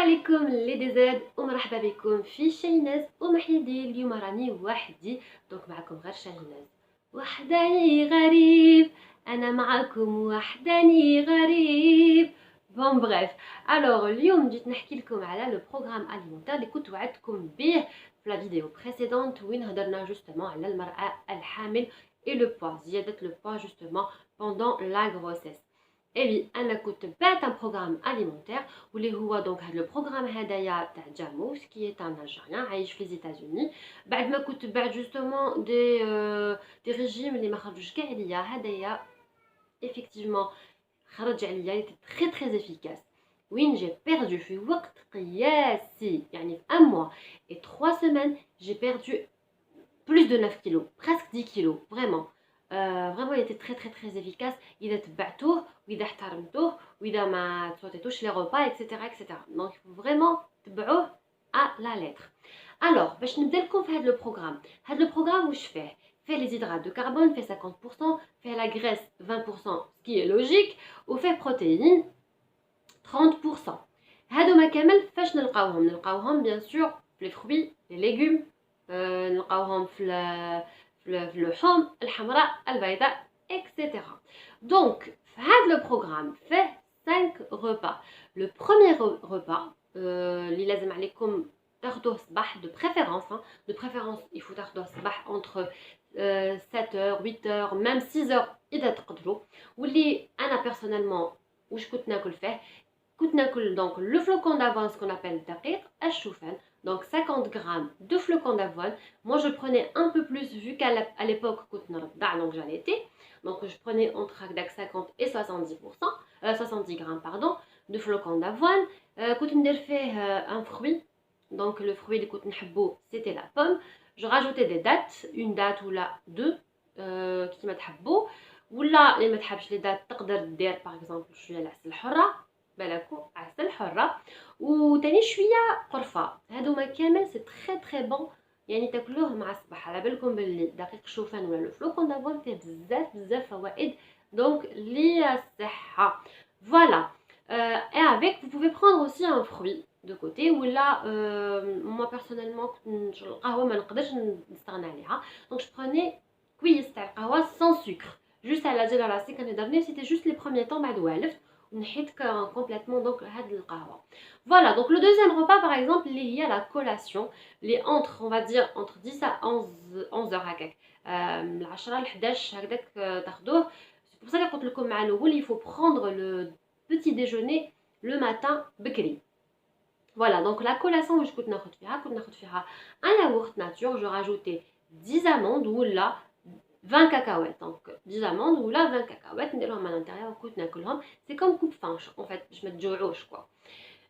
عليكم لي دي زاد ومرحبا بكم في شيناز ومحيدي. اليوم راني وحدي دونك معكم غير شيناز. وحداني غريب انا معكم وحداني غريب. بون بريف الوغ اليوم جيت نحكي لكم على لو بروغرام اليمونتير اللي كنت وعدتكم به في لا فيديو بريسيدونت وين هضرنا جوستومون على المرأة الحامل et le poids, زيادة le poids justement pendant la grossesse. Et oui, انا كنت بعت un programme alimentaire واللي هو دونك هذا البروغرام هدايا تاع جاموس كي est un Algérien عايش في زيتازوني. بعد ما كنت بعت جوستومون دي ريجيم اللي ما خرجوش كاع عليا هدايا effectivement خرج عليا très très efficace وين j'ai perdu في وقت قياسي يعني في un mois et 3 semaines j'ai perdu plus de 9 kilos, presque 10 kilos, vraiment. Vraiment, il était très très très efficace. Il est تبعتوه وإذا احترمتوه وإذا ما تصوتيتوش les repas, etc. etc. Donc, il faut vraiment تبعوه à la lettre. Alors, باش نبدا لكم في هذا البروغرام. هذا البروغرام واش فيه؟ فيه les hydrates de carbone, fait 50%, fait la graisse 20%, ce qui est logique, وفيه protéines 30%. هادوما كامل فاش نلقاوهم bien sûr في les fruits, les légumes, نلقاوهم في اللحوم الحمراء البيضاء etc. Donc في هذا البروغرام فيه 5 repas. Le premier repas اللي لازم عليكم تاخدوه الصباح de préférence il faut تاخدوه الصباح entre 7h 8h même 6h إذا تقدروا. واللي أنا personnellement واش كنت ناكل فيه كنت ناكل donc le flocon d'avoine ce qu'on appelle دقيق الشوفان. Donc 50 grammes de flocons d'avoine. Moi je prenais un peu plus vu qu'à l'époque donc j'allaitais. Donc je prenais entre 50 et 70 grammes pardon, de flocons d'avoine. كنت ندير فيه un fruit. Donc le fruit اللي كنت نحبو c'était la pomme. Je rajoutais des dattes, une date ou là deux كيما تحبوا. ولا اللي ما تحبش les dates تقدر دير par exemple شويه العسل الحره بالكو عسل حره وتاني شويه قرفه. هادوما كامل سي تري تري بون يعني تاكلوه مع الصباح. على بالكم باللي دقيق الشوفان ولا لو فلوكون دافون فيه بزاف فوائد دونك للصحه. فوالا et avec vous pouvez prendre aussi un fruit de côté ولا moi personnellement القهوه ما نقدرش نستغنى عليها دونك je prenais كويس تاع القهوه sans sucre juste à la ديال راسي كنهضر c'était juste les premiers temps بعد والفت ونحيت complètement donc هاد القهوه. Voilà, donc le deuxième repas par exemple il y a la collation les entre on va dire entre 10 à 11 heures هكاك من 10 ل 11 هكذاك تاخذوه. C'est pour ça que قلت لكم مع الاول il faut prendre le petit déjeuner le matin بكري. Voilà, donc la collation واش كنت ناخذ فيها un yaourt nature, je rajoutais 10 amandes ولا 20 cacahuètes, donc 10 amandes ou là 20 cacahuètes نديرهم à l'intérieur وكنت ناكلهم. C'est comme coupe-faim en fait, je me تجوعوش quoi.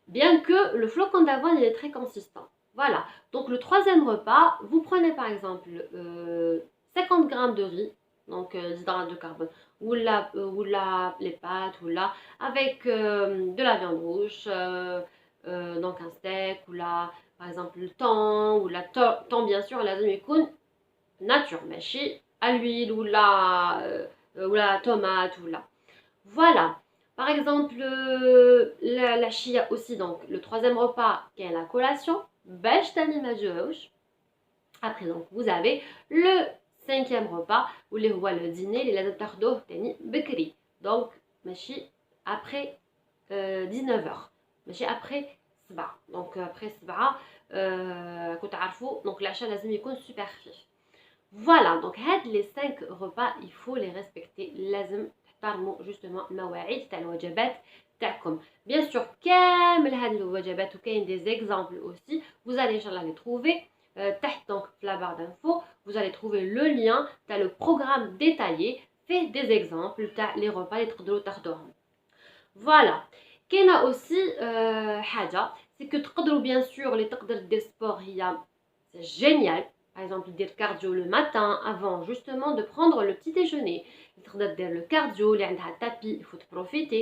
Bien que le flocon d'avoine il est très consistant. Voilà, donc le troisième repas, vous prenez par exemple 50 grammes de riz, donc d'hydrate de carbone, ou là les pâtes, ou là avec de la viande rouge, donc un steak, ou là par exemple le thon, ou la thon bien sûr, لازم يكون nature, ماشي à l'huile ou la tomate ou là. Voilà. Par exemple, la chia aussi, donc le troisième repas qui est la collation. Après, donc, vous avez le cinquième repas ou le dîner, les lazat tardoh tani bekri. Donc, machi après 19h. Machi après 7. Donc, après 7, donc l'achat lazim يكون super خفيف. Voilà, donc les 5 repas, il faut les respecter. لازم تحترموا justement المواعيد تاع الوجبات تاعكم. Bien sûr, كامل هاد الوجبات وكاين des exemples aussi. Vous allez inchallah les trouver تحت donc في la barre d'infos. Vous allez trouver le lien تاع le programme détaillé fait des exemples تاع les repas اللي تقدروا تاخذوهم. Voilà. كاينه aussi حاجه c'est que تقدروا bien sûr اللي تقدر دير sport هي c'est génial. Par exemple, dire cardio le matin avant justement de prendre le petit déjeuner. Le cardio, il y a un tapis, il faut profiter.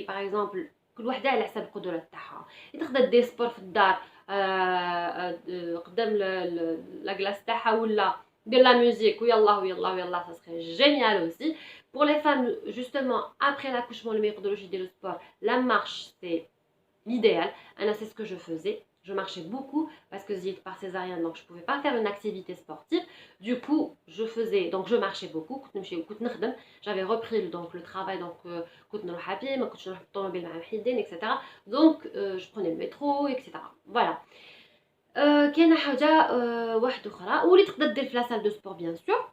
Par exemple, كل وحده على حسب القدرات تاعها. تقدر دير سبور في الدار قدام لا كلاس تاعها ولا دير لا ميوزيك ويلا ça serait génial aussi. Pour les femmes justement après l'accouchement اللي ما يقدروش يديروا sport, la marche c'est l'idéal. C'est ce que je faisais. Je marchais beaucoup parce que j'étais par césarienne, donc je ne pouvais pas faire une activité sportive. Du coup, je marchais beaucoup. J'avais repris donc le travail, donc etc. Donc je prenais le métro, etc. Voilà. كاينه حاجه واحده اخرى واللي تقدر دير في لا salle de sport bien sûr.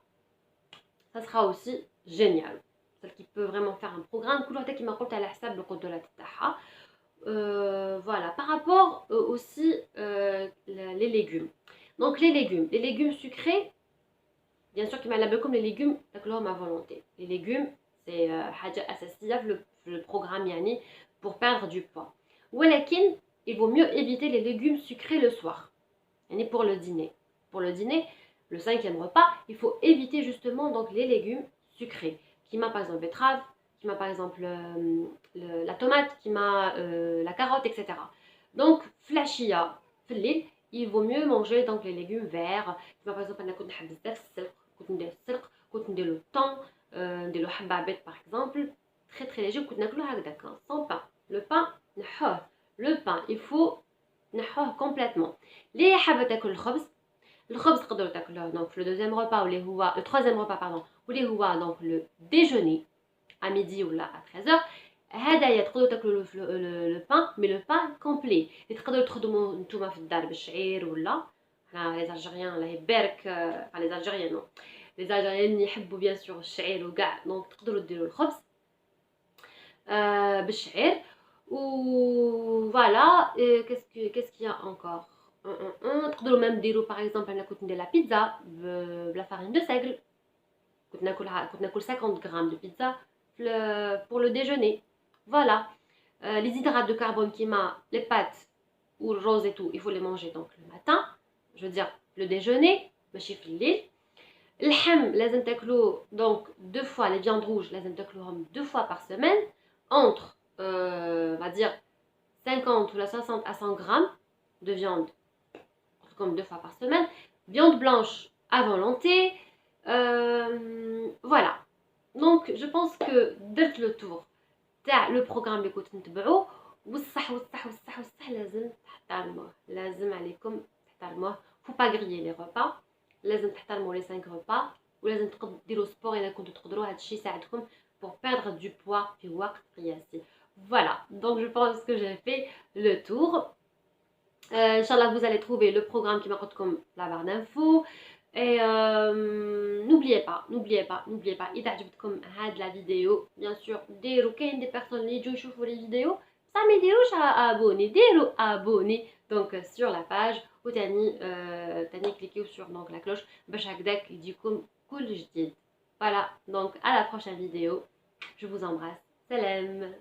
Ça sera aussi génial. Celle qui peut vraiment faire un programme كل وحده كيما قلت على حساب القدرات تاعها. Voilà, par rapport aussi les légumes. Donc les légumes sucrés, bien sûr, كما على بالكم les légumes تاكلوهم à volonté. Les légumes c'est حاجة أساسية في le programme يعني pour perdre du poids. ولكن il vaut mieux éviter les légumes sucrés le soir. يعني pour le dîner. Pour le dîner, le 5e repas, il faut éviter justement donc les légumes sucrés. Qui m'a par exemple betterave, qui m'a par exemple la tomate, qui m'a la carotte, etc. Donc, flashia, fil il vaut mieux manger donc les légumes verts. Qui m'a par exemple أنا كنت نحب بزاف السلق، كنت ندير السلق، كنت ندير له الثوم، ندير له حبابات par exemple. Très très léger, كنت ناكلوه هكذاك sans pain. Le pain نحوه. Le pain, il faut نحوه complètement. اللي حابة تاكل الخبز تقدروا تاكلوه donc في le deuxième repas واللي هو le troisième repas pardon واللي هو donc le déjeuner à midi ولا à 13h. هدايا تقدروا تاكلوا le pain mais le pain complet اللي تقدروا تخدموا نتوما في الدار بالشعير ولا حنا لي زالجيريان الله يبارك لي زالجيريان نو لي زالجيريان يحبوا بيان سور الشعير وكاع دونك تقدروا ديروا الخبز بالشعير. و voilà, qu'est-ce qu'il y a encore تقدروا même ديروا par exemple انا كنت ندير لا بيتزا بلا farine de seigle. كنت ناكل 50 grammes de pizza pour le déjeuner. Voilà. Les hydrates de carbone كيما les pâtes ou le rose et tout, il faut les manger donc le matin, je veux dire le déjeuner ماشي في الليل. اللحم لازم تاكلوه donc 2 fois les viandes rouges لازم تاكلوهم 2 fois par semaine entre on va dire 50 ou 60 à 100 grammes de viande comme 2 fois par semaine. Viande blanche à volonté. Voilà. Donc je pense que درت le tour تاع le programme اللي كنت نتبعوه. والصح لازم تحترموه. لازم عليكم تحترموه. Faut pas griller les repas. لازم تحترموا les 5 repas. ولازم ديروا سبور إذا كنتوا تقدروا. هادشي يساعدكم pour perdre du poids في وقت قياسي. Voilà, donc je pense que j'ai fait le tour. Inch'Allah, vous allez trouver le programme qui m'a comme la barre d'infos. Et n'oubliez pas, إذا عجبتكم هاد la vidéo, bien sûr, ديروا كاين des personnes اللي يجوا يشوفوا les vidéos ça ما يديروش abonner, ديروا abonner donc sur la page وتاني cliquez sur donc la cloche باش هكذاك يجيكم كل جديد. Voilà, donc à la prochaine vidéo. Je vous embrasse. Salam.